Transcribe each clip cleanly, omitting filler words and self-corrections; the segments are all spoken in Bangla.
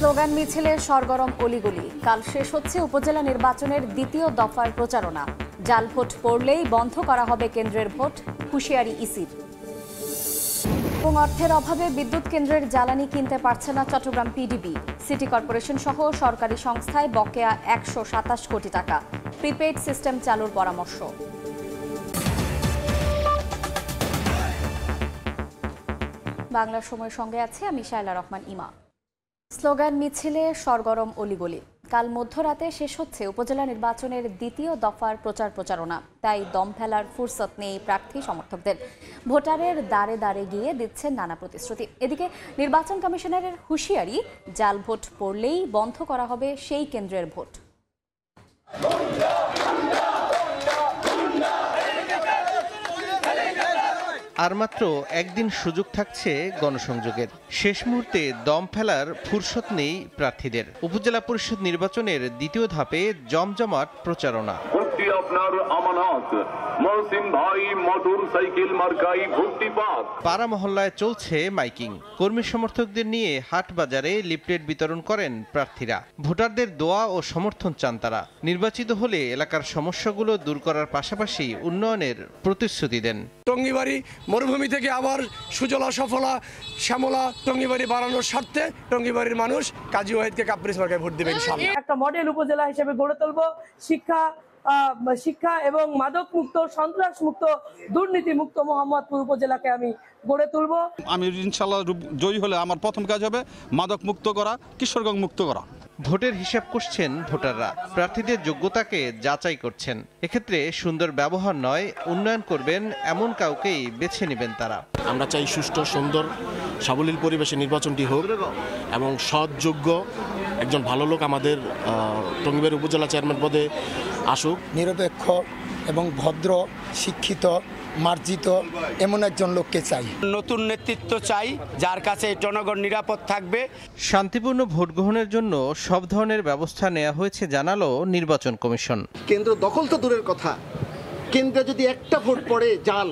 স্লোগান মিছিলে সরগরম অলিগলি। কাল শেষ হচ্ছে উপজেলা নির্বাচনের দ্বিতীয় দফার প্রচারণা। জাল ভোট পড়লেই বন্ধ করা হবে কেন্দ্রের ভোট, হুঁশিয়ারি ইসির। এবং অর্থের অভাবে বিদ্যুৎ কেন্দ্রের জ্বালানি কিনতে পারছে না চট্টগ্রাম পিডিবি। সিটি কর্পোরেশন সহ সরকারি সংস্থায় বকেয়া ১২৭ কোটি টাকা। প্রিপেইড সিস্টেম চালুর পরামর্শ। বাংলা সময়ের সঙ্গে আছে আমি শায়লা রহমান ইমা। স্লোগান মিছিলে সরগরম অলিগলি। কাল মধ্যরাতে শেষ হচ্ছে উপজেলা নির্বাচনের দ্বিতীয় দফার প্রচারণা। তাই দম ফেলার ফুরসত নেই প্রার্থী সমর্থকদের। ভোটারের দ্বারে দ্বারে গিয়ে দিচ্ছেন নানা প্রতিশ্রুতি। এদিকে নির্বাচন কমিশনারের হুঁশিয়ারি, জাল ভোট পড়লেই বন্ধ করা হবে সেই কেন্দ্রের ভোট। আর মাত্র একদিন সুযোগ থাকছে গণসংযোগের। শেষ মুহূর্তে দম ফেলার ফুরসত নেই প্রার্থীদের। উপজেলা পরিষদ নির্বাচনের দ্বিতীয় ধাপে জমজমাট প্রচারণা। পাড়া মহল্লায় চলছে মাইকিং। কর্মী সমর্থকদের নিয়ে হাট বাজারে লিফলেট বিতরণ করেন প্রার্থীরা। ভোটারদের দোয়া ও সমর্থন চান তারা। নির্বাচিত হলে এলাকার সমস্যাগুলো দূর করার পাশাপাশি উন্নয়নের প্রতিশ্রুতি দেন। টঙ্গীবাড়ি মরুভূমি থেকে আবার সুজলা সফলা শ্যামলা টঙ্গীবাড়ি বাড়ানোর স্বার্থে টঙ্গীবাড়ির মানুষ কাজী ওয়াহিদকে কাপ্রিস মার্কায় ভোট দেবেন। একটা মডেল উপজেলা হিসেবে গড়ে তুলব। শিক্ষা এবং মাদক মুক্ত, সন্ত্রাস মুক্ত, দুর্নীতি মুক্ত মোহাম্মদপুর উপজেলাকে আমি গড়ে তুলব। আমি ইনশাআল্লাহ জয়ী হলে আমার প্রথম কাজ হবে মাদক মুক্ত করা, কিশোরগঞ্জ মুক্ত করা। ভোটের হিসাব করছেন ভোটাররা, প্রার্থীদের যোগ্যতাকে যাচাই করছেন। এক্ষেত্রে সুন্দর ব্যবহার নয়, উন্নয়ন করবেন এমন কাউকেই বেছে নেবেন তারা। আমরা চাই সুষ্ঠু, সুন্দর, সাবলীল পরিবেশে নির্বাচনটি হোক এবং সৎ, যোগ্য একজন ভালো লোক আমাদের টঙ্গীবাড়ি উপজেলা চেয়ারম্যান পদে আসুক। নিরপেক্ষ এবং ভদ্র, শিক্ষিত, মার্জিত এমন একজন লোককে চাই। নতুন নেতৃত্ব চাই, যার কাছে জনগণ নিরাপদ থাকবে। শান্তিপূর্ণ ভোট গ্রহণের জন্য সব ধরনের ব্যবস্থা নেওয়া হয়েছে জানালো নির্বাচন কমিশন। কেন্দ্র দখল তো দূরের কথা, কেন্দ্রে যদি একটা ভোট পড়ে জাল,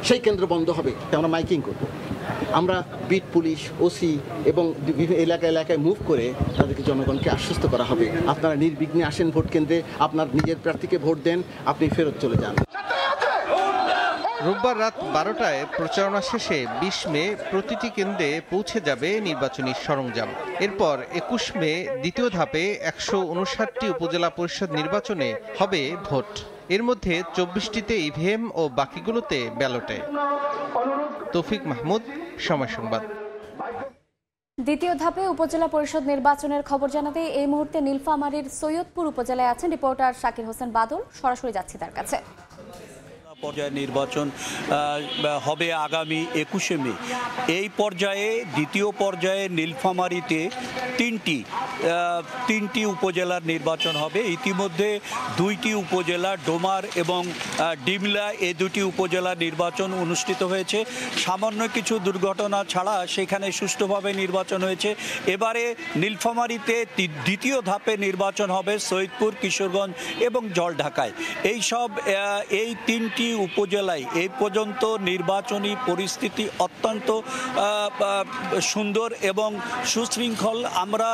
সেই কেন্দ্র বন্ধ হবে। আমরা মাইকিং করব, আমরা বিট পুলিশ, ওসি এবং বিভিন্ন এলাকায় মুভ করে তাদেরকে জনগণকে আশ্বস্ত করা হবে, আপনারা নির্বিঘ্নে আসেন ভোট কেন্দ্রে, আপনার নিজের প্রার্থীকে ভোট দেন, আপনি ফেরত চলে যান। রোববার রাত 12টায় প্রচারণা শেষে 20 মে প্রতিটি কেন্দ্রে পৌঁছে যাবে নির্বাচনী সরঞ্জাম। এরপর 21 মে দ্বিতীয় ধাপে 159টি উপজেলা পরিষদ নির্বাচনে হবে ভোট। এর মধ্যে 24টিতে ইভিএম ও বাকিগুলোতে ব্যালটে। তৌফিক মাহমুদ, সময় সংবাদ। দ্বিতীয় ধাপে উপজেলা পরিষদ নির্বাচনের খবর জানাতে এই মুহূর্তে নীলফামারীর সৈয়দপুর উপজেলায় আছেন রিপোর্টার শাকির হোসেন বাদল। সরাসরি যাচ্ছি তার কাছে। পর্যায়ে নির্বাচন হবে আগামী 21শে মে। এই পর্যায়ে দ্বিতীয় পর্যায়ে নীলফামারীতে তিনটি উপজেলার নির্বাচন হবে। ইতিমধ্যে 2টি উপজেলা ডোমার এবং ডিমলা, এই 2টি উপজেলা নির্বাচন অনুষ্ঠিত হয়েছে। সামান্য কিছু দুর্ঘটনা ছাড়া সেখানে সুষ্ঠুভাবে নির্বাচন হয়েছে। এবারে নীলফামারীতে দ্বিতীয় ধাপে নির্বাচন হবে সৈয়দপুর, কিশোরগঞ্জ এবং জলঢাকায়। এই 3টি উপজেলায় এই পর্যন্ত নির্বাচনী পরিস্থিতি অত্যন্ত সুন্দর এবং সুশৃঙ্খল। আমরা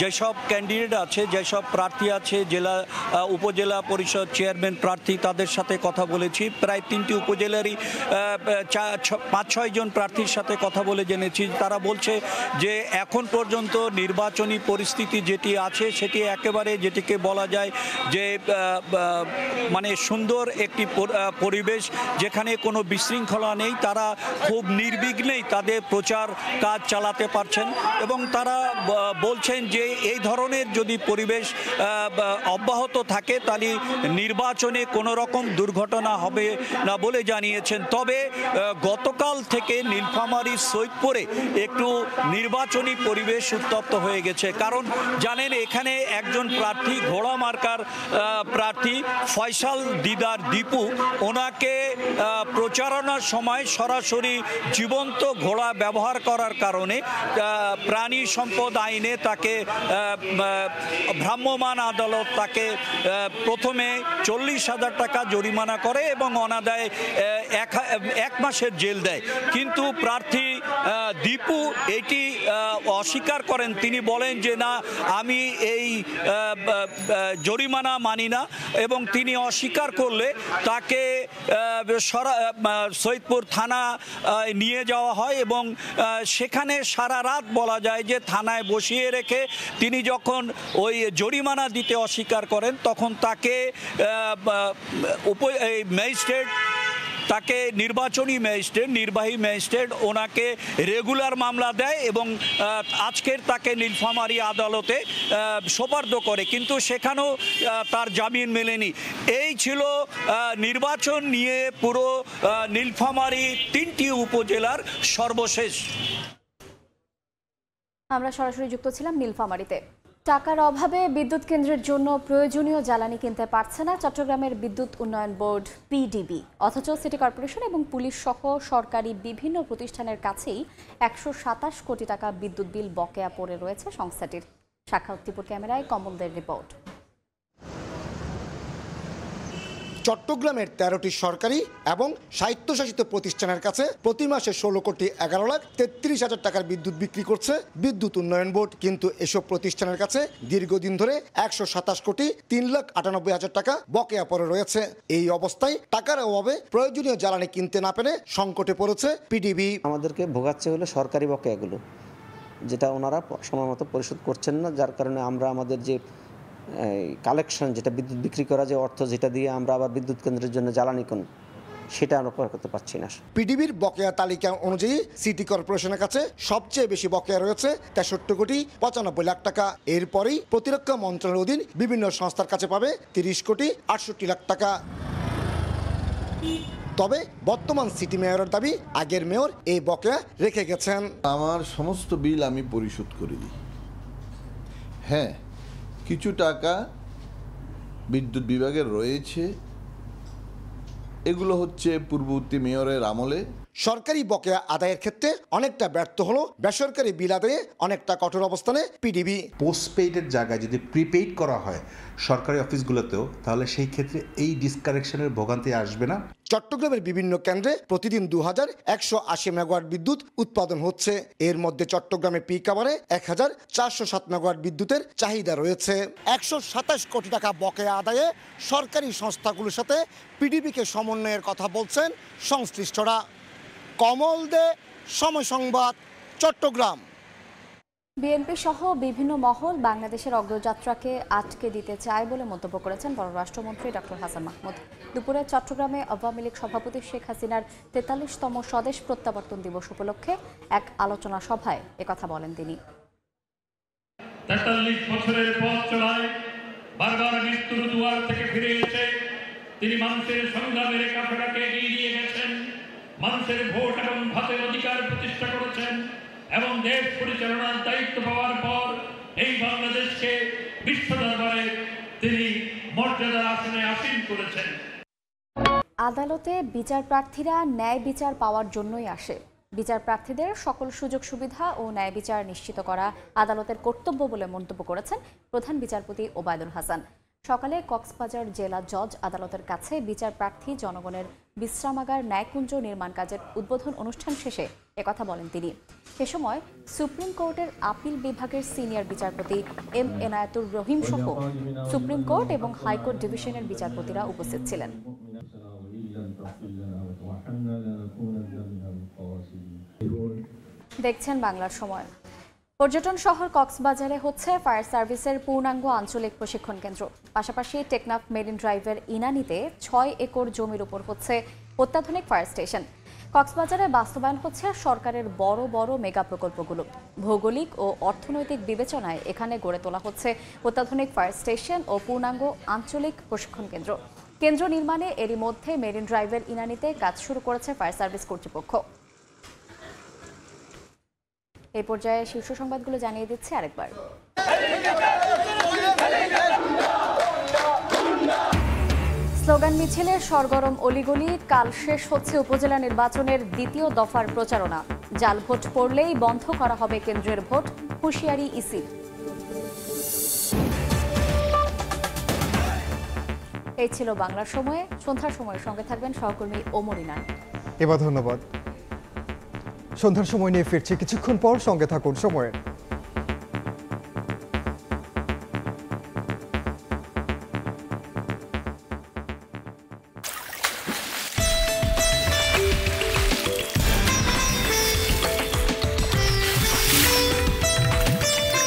যেসব ক্যান্ডিডেট আছে, যেসব প্রার্থী আছে, উপজেলা পরিষদ চেয়ারম্যান প্রার্থী, তাদের সাথে কথা বলেছি। প্রায় 3টি উপজেলারই 5-6 জন প্রার্থীর সাথে কথা বলে জেনেছি। তারা বলছে যে এখন পর্যন্ত নির্বাচনী পরিস্থিতি যেটি আছে সেটি একেবারে, যেটিকে বলা যায় যে মানে সুন্দর একটি পরিবেশ, যেখানে কোনো বিশৃঙ্খলা নেই। তারা খুব নির্বিঘ্নেই তাদের প্রচার কাজ চালাতে পারছেন এবং তারা বলছেন যে এই ধরনের যদি পরিবেশ অব্যাহত থাকে তাহলে নির্বাচনে কোনো রকম দুর্ঘটনা হবে না বলে জানিয়েছেন। তবে গতকাল থেকে নীলফামারী সৈয়দপুরে একটু নির্বাচনী পরিবেশ উত্তপ্ত হয়ে গেছে। কারণ জানেন, এখানে একজন প্রার্থী, ঘোড়া মার্কার প্রার্থী ফয়সাল দিদার দীপু, ওনাকে ওনাকে প্রচারণার সময় সরাসরি জীবন্ত ঘোড়া ব্যবহার করার কারণে প্রাণী সম্পদ আইনে তাকে ভ্রাম্যমাণ আদালত তাকে প্রথমে 40,000 টাকা জরিমানা করে এবং অনাদায়ে 1 মাসের জেল দেয়। কিন্তু প্রার্থী দীপু এটি অস্বীকার করেন। তিনি বলেন যে না, আমি এই জরিমানা মানি না, এবং তিনি অস্বীকার করলে তাকে সৈয়দপুর থানা নিয়ে যাওয়া হয় এবং সেখানে সারা রাত বলা যায় যে থানায় বসিয়ে রেখে তিনি যখন ওই জরিমানা দিতে অস্বীকার করেন তখন তাকে ম্যাজিস্ট্রেট, তাকে নির্বাচনী ম্যাজিস্ট্রেট, নির্বাহী ম্যাজিস্ট্রেট ওনাকে রেগুলার মামলা দেয় এবং আজকের তাকে নীলফামারী আদালতে সোপর্দ করে, কিন্তু সেখানেও তার জামিন মেলেনি। এই ছিল নির্বাচন নিয়ে পুরো নীলফামারী 3টি উপজেলার সর্বশেষ। আমরা সরাসরি যুক্ত ছিলাম নীলফামারীতে। টাকার অভাবে বিদ্যুৎ কেন্দ্রের জন্য প্রয়োজনীয় জ্বালানি কিনতে পারছে না চট্টগ্রামের বিদ্যুৎ উন্নয়ন বোর্ড পিডিবি, অথচ সিটি কর্পোরেশন এবং পুলিশ সহ সরকারি বিভিন্ন প্রতিষ্ঠানের কাছেই 127 কোটি টাকা বিদ্যুৎ বিল বকেয়া পড়ে রয়েছে সংস্থাটির। সাক্ষাৎপুর ক্যামেরায় কমলদের রিপোর্ট। চট্টগ্রামের 13টি সরকারি এবং স্বায়ত্তশাসিত প্রতিষ্ঠানের কাছে প্রতি মাসে 16,11,33,000 টাকার বিদ্যুৎ বিক্রি করছে বিদ্যুৎ উন্নয়ন বোর্ড, কিন্তু এসব প্রতিষ্ঠানের কাছে দীর্ঘদিন ধরে 127,03,98,000 টাকা বকেয়া পড়ে রয়েছে। এই অবস্থায় টাকার অভাবে প্রয়োজনীয় জ্বালানি কিনতে না পেরে সংকটে পড়েছে পিডিবি। আমাদেরকে ভোগাচ্ছে হলো সরকারি বকেয়াগুলো, যেটা ওনারা সময় মতো পরিশোধ করছেন না, যার কারণে আমরা আমাদের যে কালেকশন, যেটা বিদ্যুৎ বিক্রি করা যে অর্থ, যেটা দিয়ে আমরা আবার বিদ্যুৎ কেন্দ্রের জন্য জ্বালানি কিনি, সেটা আমরা ক্রয় করতে পারছি না। পিডিবির বকেয়া তালিকা অনুযায়ী সিটি কর্পোরেশনের কাছে সবচেয়ে বেশি বকেয়া রয়েছে 63,95,00,000 টাকা। এরপরেই প্রতিরক্ষা মন্ত্রণালয়ের অধীন বিভিন্ন সংস্থার কাছে পাবে 30,68,00,000 টাকা। তবে বর্তমান সিটি মেয়রের দাবি, আগের মেয়র এই বকেয়া রেখে গেছেন। আমার সমস্ত বিল আমি পরিশোধ করে দিই। হ্যাঁ, কিছু টাকা বিদ্যুৎ বিভাগের রয়েছে, এগুলো হচ্ছে পূর্ববর্তী মেয়রের আমলে। সরকারি বকেয়া আদায়ের ক্ষেত্রে অনেকটা ব্যর্থ হলো বেসরকারি বিল আদায়ে অনেকটা কঠোর অবস্থানে পিডিবি। পোস্টপেইডের জায়গায় যদি প্রিপেইড করা হয় সরকারি অফিসগুলোতেও, তাহলে সেই ক্ষেত্রে এই ডিসকানেকশনের ভোগান্তি আসবে না। চট্টগ্রামের বিভিন্ন কেন্দ্রে প্রতিদিন 2180 মেগাওয়াট বিদ্যুৎ উৎপাদন হচ্ছে। এর মধ্যে চট্টগ্রামে পিক আওয়ারে 1407 মেগাওয়াট বিদ্যুতের চাহিদা রয়েছে। 127 কোটি টাকা বকেয়া আদায়ে সরকারি সংস্থাগুলোর সাথে পিডিবিকে সমন্বয়ের কথা বলছেন সংশ্লিষ্টরা। কমল দে, সময় সংবাদ, চট্টগ্রাম। বিএনপি সহ বিভিন্ন মহল বাংলাদেশের অগ্রযাত্রাকে আটকে দিতে চায় বলে মন্তব্য করেছেন পররাষ্ট্রমন্ত্রী ডক্টর হাসান মাহমুদ। দুপুরে চট্টগ্রামে আওয়ামী লীগ সভাপতি শেখ হাসিনার 43তম স্বদেশ প্রত্যাবর্তন দিবস উপলক্ষে এক আলোচনা সভায় একথা বলেন তিনি। 43 বছরের পথ চলায় বারবার মৃত্যুর দুয়ার থেকে ফিরে এসে তিনি মানুষের সংগ্রামের কাঠাটাকে এগিয়ে নিয়ে গেছেন, মানুষের ভোট এবং ভাতের অধিকার প্রতিষ্ঠা করেছেন এবং দেশ পরিচালনার দায়িত্ব পাওয়ার পর এই বাংলাদেশকে বিশ্ব দরবারে তিনি মর্যাদার আসনে আসীন করেছেন। আদালতে বিচার প্রার্থীরা ন্যায় বিচার পাওয়ার জন্যই আসে। বিচার প্রার্থীদের সকল সুযোগ সুবিধা ও ন্যায় বিচার নিশ্চিত করা আদালতের কর্তব্য বলে মন্তব্য করেছেন প্রধান বিচারপতি ওবায়দুল হাসান। সকালে কক্সবাজার জেলা জজ আদালতের কাছে বিচার প্রার্থী জনগণের বিশ্রামাগার ন্যায়কুঞ্জ নির্মাণ কাজের উদ্বোধন অনুষ্ঠান শেষে একথা বলেন তিনি। সে সময় সুপ্রিম কোর্টের আপিল বিভাগের সিনিয়র বিচারপতি এম এনায়েতুর রহিম সহ সুপ্রিম কোর্ট এবং হাইকোর্ট ডিভিশনের বিচারপতিরা উপস্থিত ছিলেন। দেখছেন বাংলার সময়। পর্যটন শহর কক্সবাজারে হচ্ছে ফায়ার সার্ভিসের পূর্ণাঙ্গ আঞ্চলিক প্রশিক্ষণ কেন্দ্র। পাশাপাশি টেকনাফ মেরিন ড্রাইভের ইনানিতে 6 একর জমির উপর হচ্ছে অত্যাধুনিক ফায়ার স্টেশন। কক্সবাজারে বাস্তবায়ন হচ্ছে সরকারের বড় বড় মেগা প্রকল্পগুলো। ভৌগোলিক ও অর্থনৈতিক বিবেচনায় এখানে গড়ে তোলা হচ্ছে অত্যাধুনিক ফায়ার স্টেশন ও পূর্ণাঙ্গ আঞ্চলিক প্রশিক্ষণ কেন্দ্র। কেন্দ্র নির্মাণে এরই মধ্যে মেরিন ড্রাইভের ইনানিতে কাজ শুরু করেছে ফায়ার সার্ভিস কর্তৃপক্ষ। এই পর্যায়ে শীর্ষ সংবাদগুলো জানিয়ে দিচ্ছে আরেকবার। স্লোগান মিছিলে সরগরম অলিগলি, কাল শেষ হচ্ছে উপজেলা নির্বাচনের দ্বিতীয় দফার প্রচারণা। জাল ভোট পড়লেই বন্ধ করা হবে কেন্দ্রের ভোট, হুঁশিয়ারি ইসির। এই ছিল বাংলার সময়ে। সন্ধ্যার সময়ের সঙ্গে থাকবেন সহকর্মী ওমরিনা। এবার ধন্যবাদ। সন্ধ্যার সময় নিয়ে ফিরছি কিছুক্ষণ পর, সঙ্গে থাকুন সময়ের।